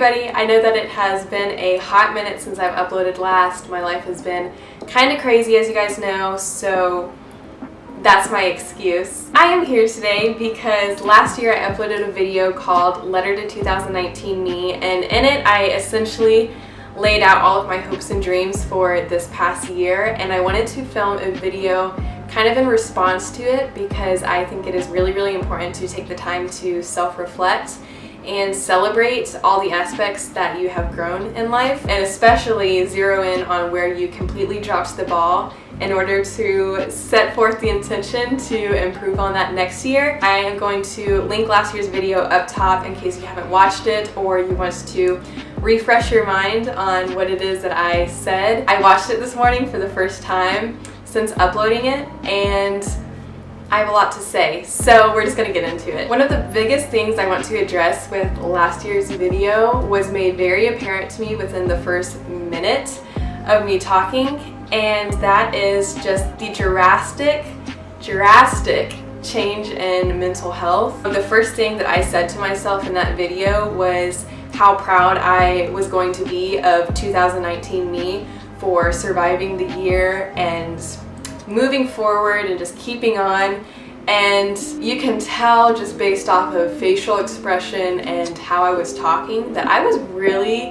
everybody! I know that it has been a hot minute since I've uploaded last. My life has been kind of crazy, as you guys know, so that's my excuse. I am here today because last year I uploaded a video called Letter to 2019 Me, and in it I essentially laid out all of my hopes and dreams for this past year, and I wanted to film a video kind of in response to it because I think it is really important to take the time to self-reflect and celebrate all the aspects that you have grown in life, and especially zero in on where you completely dropped the ball in order to set forth the intention to improve on that next year. I am going to link last year's video up top in case you haven't watched it or you want to refresh your mind on what it is that I said. I watched it this morning for the first time since uploading it, and I have a lot to say, so we're just gonna get into it. One of the biggest things I want to address with last year's video was made very apparent to me within the first minute of me talking, and that is just the drastic change in mental health. The first thing that I said to myself in that video was how proud I was going to be of 2019 me for surviving the year and moving forward and just keeping on. And you can tell just based off of facial expression and how I was talking that I was really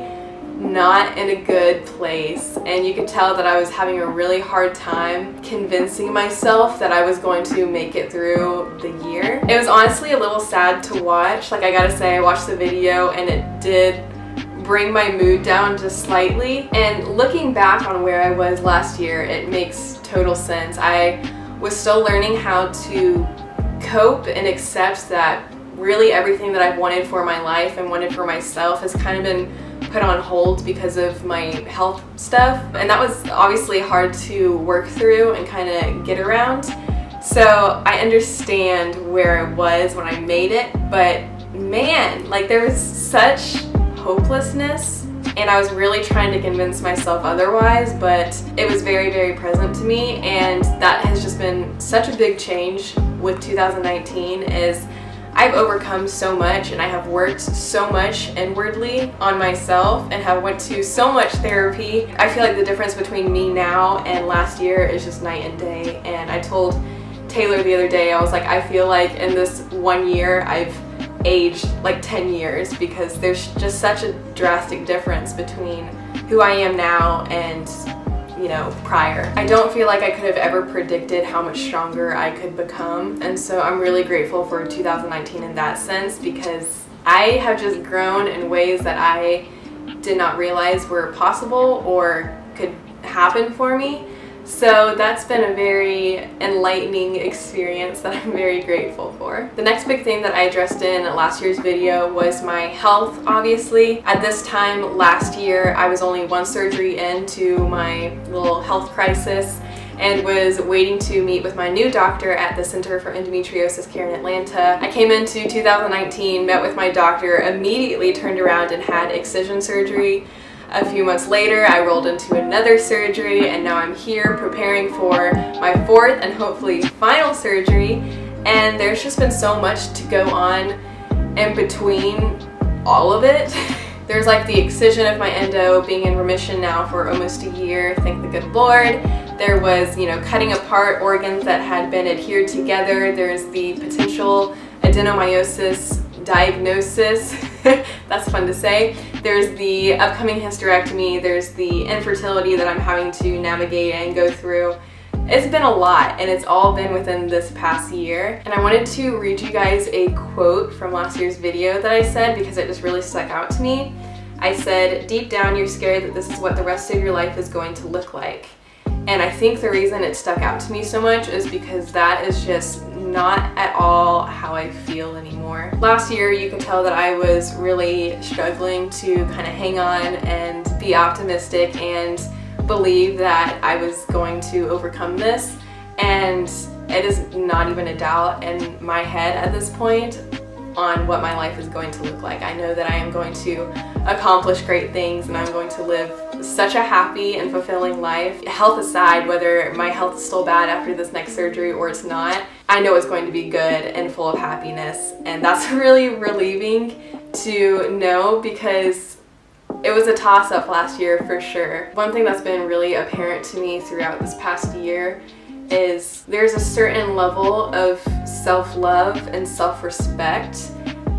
not in a good place, and you could tell that I was having a really hard time convincing myself that I was going to make it through the year. It was honestly a little sad to watch. Like, I gotta say, I watched the video and it did bring my mood down just slightly, and looking back on where I was last year, it makes total sense. I was still learning how to cope and accept that really everything that I've wanted for my life and wanted for myself has kind of been put on hold because of my health stuff, and that was obviously hard to work through and kind of get around. So I understand where I was when I made it, but man, like, there was such hopelessness, and I was really trying to convince myself otherwise, but it was very present to me, and that has just been such a big change with 2019 is I've overcome so much, and I have worked so much inwardly on myself and have went to so much therapy. I feel like the difference between me now and last year is just night and day, and I told Taylor the other day, I was like, I feel like in this 1 year I've aged like 10 years because there's just such a drastic difference between who I am now and, you know, prior. I don't feel like I could have ever predicted how much stronger I could become, and so I'm really grateful for 2019 in that sense because I have just grown in ways that I did not realize were possible or could happen for me. So that's been a very enlightening experience that I'm very grateful for. The next big thing that I addressed in last year's video was my health, obviously. At this time last year, I was only one surgery into my little health crisis and was waiting to meet with my new doctor at the Center for Endometriosis Care in Atlanta. I came into 2019, met with my doctor, immediately turned around and had excision surgery. A few months later, I rolled into another surgery, and now I'm here preparing for my fourth and hopefully final surgery, and there's just been so much to go on in between all of it. There's like the excision of my endo being in remission now for almost a year, thank the good Lord. There was, you know, cutting apart organs that had been adhered together. There's the potential adenomyosis diagnosis. That's fun to say. There's the upcoming hysterectomy. There's the infertility that I'm having to navigate and go through. It's been a lot, and it's all been within this past year. And I wanted to read you guys a quote from last year's video that I said because it just really stuck out to me. I said, "Deep down you're scared that this is what the rest of your life is going to look like." And I think the reason it stuck out to me so much is because that is just not at all how I feel anymore. Last year, you could tell that I was really struggling to kind of hang on and be optimistic and believe that I was going to overcome this, and it is not even a doubt in my head at this point on what my life is going to look like. I know that I am going to accomplish great things, and I'm going to live such a happy and fulfilling life. Health aside, whether my health is still bad after this next surgery or it's not, I know it's going to be good and full of happiness, and that's really relieving to know because It was a toss-up last year for sure. One thing that's been really apparent to me throughout this past year is there's a certain level of self-love and self-respect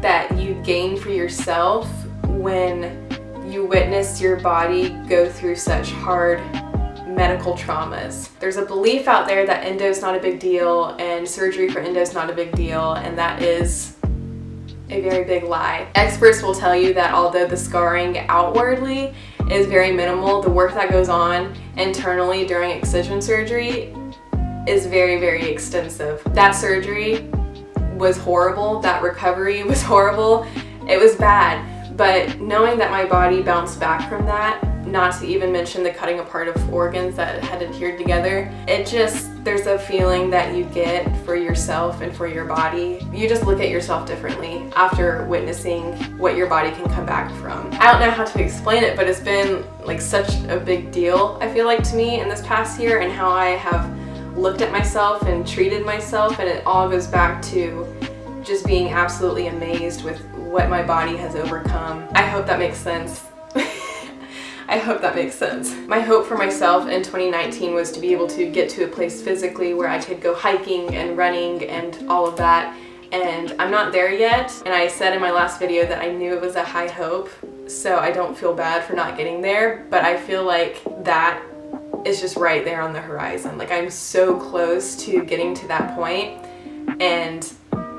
that you gain for yourself when you witness your body go through such hard medical traumas. There's a belief out there that endo is not a big deal and surgery for endo is not a big deal, and that is a very big lie. Experts will tell you that although the scarring outwardly is very minimal, the work that goes on internally during excision surgery is very, very extensive. That surgery was horrible, that recovery was horrible, it was bad. But knowing that my body bounced back from that, not to even mention the cutting apart of organs that had adhered together, there's a feeling that you get for yourself and for your body. You just look at yourself differently after witnessing what your body can come back from. I don't know how to explain it, but it's been like such a big deal, I feel like, to me in this past year, and how I have looked at myself and treated myself, and it all goes back to just being absolutely amazed with what my body has overcome. I hope that makes sense. I hope that makes sense. My hope for myself in 2019 was to be able to get to a place physically where I could go hiking and running and all of that, and I'm not there yet. And I said in my last video that I knew it was a high hope, so I don't feel bad for not getting there, but I feel like that is just right there on the horizon. Like, I'm so close to getting to that point, and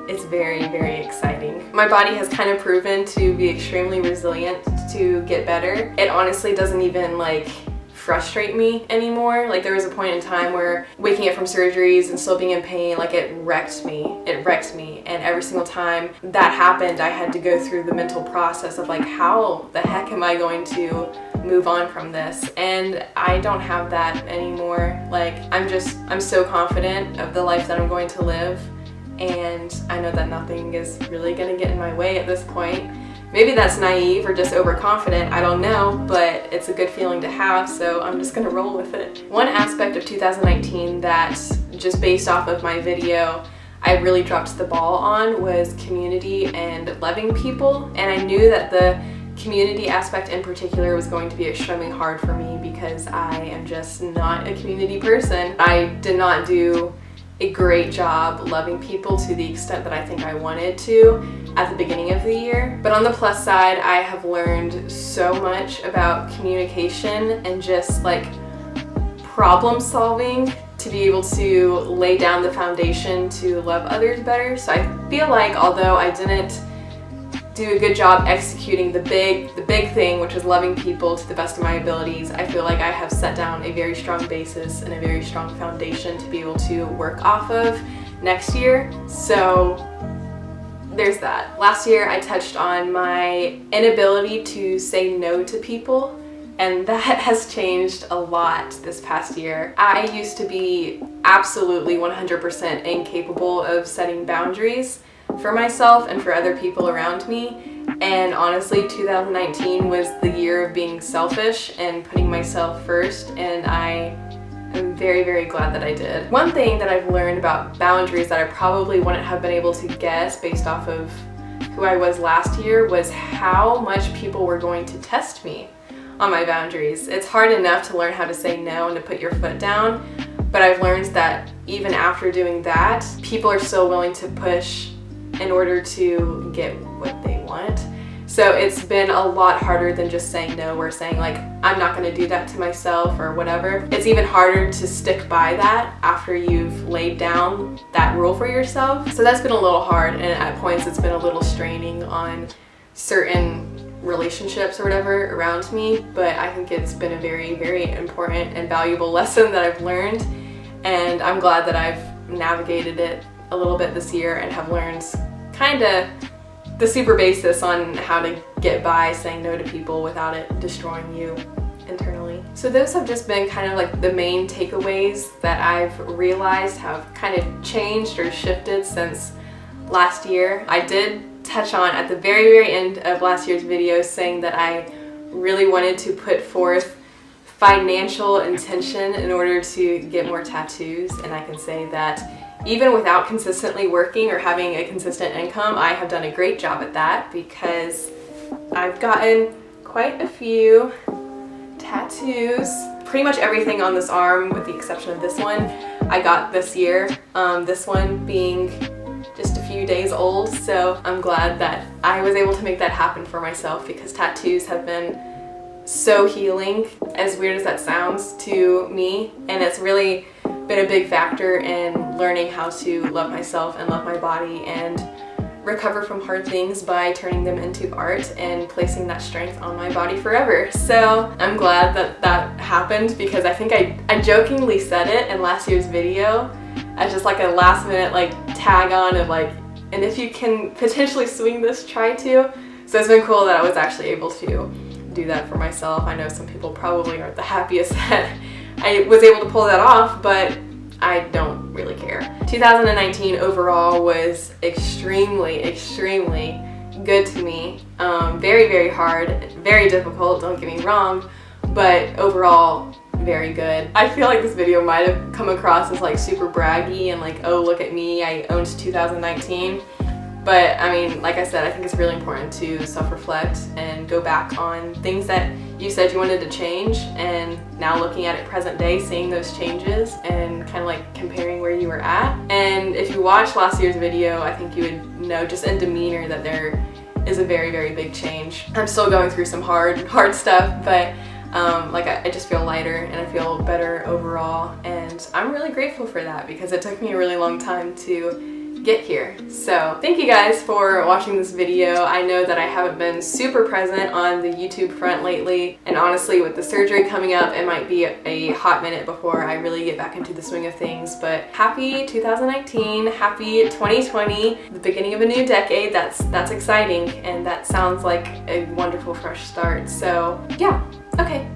it's very, very exciting. My body has kind of proven to be extremely resilient to get better. It honestly doesn't even like frustrate me anymore. Like, there was a point in time where waking up from surgeries and still being in pain, like, it wrecked me. It wrecked me. And every single time that happened, I had to go through the mental process of like, how the heck am I going to move on from this? And I don't have that anymore. Like, I'm so confident of the life that I'm going to live. And I know that nothing is really gonna get in my way at this point. Maybe that's naive or just overconfident, I don't know, but it's a good feeling to have, so I'm just gonna roll with it. One aspect of 2019 that, just based off of my video, I really dropped the ball on was community and loving people. And I knew that the community aspect in particular was going to be extremely hard for me because I am just not a community person. I did not do a great job loving people to the extent that I think I wanted to at the beginning of the year. But on the plus side, I have learned so much about communication and just like problem solving to be able to lay down the foundation to love others better. So I feel like although I didn't do a good job executing the big thing, which is loving people to the best of my abilities, I feel like I have set down a very strong basis and a very strong foundation to be able to work off of next year. So there's that. Last year I touched on my inability to say no to people, and that has changed a lot this past year. I used to be absolutely 100% incapable of setting boundaries for myself and for other people around me, and honestly 2019 was the year of being selfish and putting myself first, and I am very, very glad that I did. One thing that I've learned about boundaries that I probably wouldn't have been able to guess based off of who I was last year was how much people were going to test me on my boundaries. It's hard enough to learn how to say no and to put your foot down, but I've learned that even after doing that, people are still willing to push in order to get what they want. So it's been a lot harder than just saying no or saying like, I'm not gonna do that to myself or whatever. It's even harder to stick by that after you've laid down that rule for yourself. So that's been a little hard, and at points it's been a little straining on certain relationships or whatever around me, but I think it's been a very, very important and valuable lesson that I've learned, and I'm glad that I've navigated it a little bit this year and have learned kind of the super basis on how to get by saying no to people without it destroying you internally. So those have just been kind of like the main takeaways that I've realized have kind of changed or shifted since last year. I did touch on at the very, very end of last year's video saying that I really wanted to put forth financial intention in order to get more tattoos, and I can say that even without consistently working or having a consistent income, I have done a great job at that because I've gotten quite a few tattoos. Pretty much everything on this arm, with the exception of this one, I got this year. This one being just a few days old, so I'm glad that I was able to make that happen for myself, because tattoos have been so healing, as weird as that sounds to me, and it's really been a big factor in learning how to love myself and love my body and recover from hard things by turning them into art and placing that strength on my body forever. So I'm glad that that happened, because I think I jokingly said it in last year's video as just like a last minute like tag on of like, and if you can potentially swing this, try to. So it's been cool that I was actually able to do that for myself. I know some people probably aren't the happiest that I was able to pull that off, but I don't really care. 2019 overall was extremely good to me. Very, very hard, very difficult, don't get me wrong, but overall very good. I feel like this video might have come across as like super braggy and like, oh, look at me, I owned 2019. But I mean, like I said, I think it's really important to self-reflect and go back on things that you said you wanted to change, and now looking at it present day, seeing those changes and kind of like comparing where you were at. And if you watched last year's video, I think you would know just in demeanor that there is a very, very big change. I'm still going through some hard stuff, but like I just feel lighter and I feel better overall, and I'm really grateful for that, because it took me a really long time to get here. So thank you guys for watching this video. I know that I haven't been super present on the YouTube front lately, and honestly with the surgery coming up, it might be a hot minute before I really get back into the swing of things. But happy 2019, happy 2020, the beginning of a new decade. That's exciting, and that sounds like a wonderful fresh start. So yeah, okay.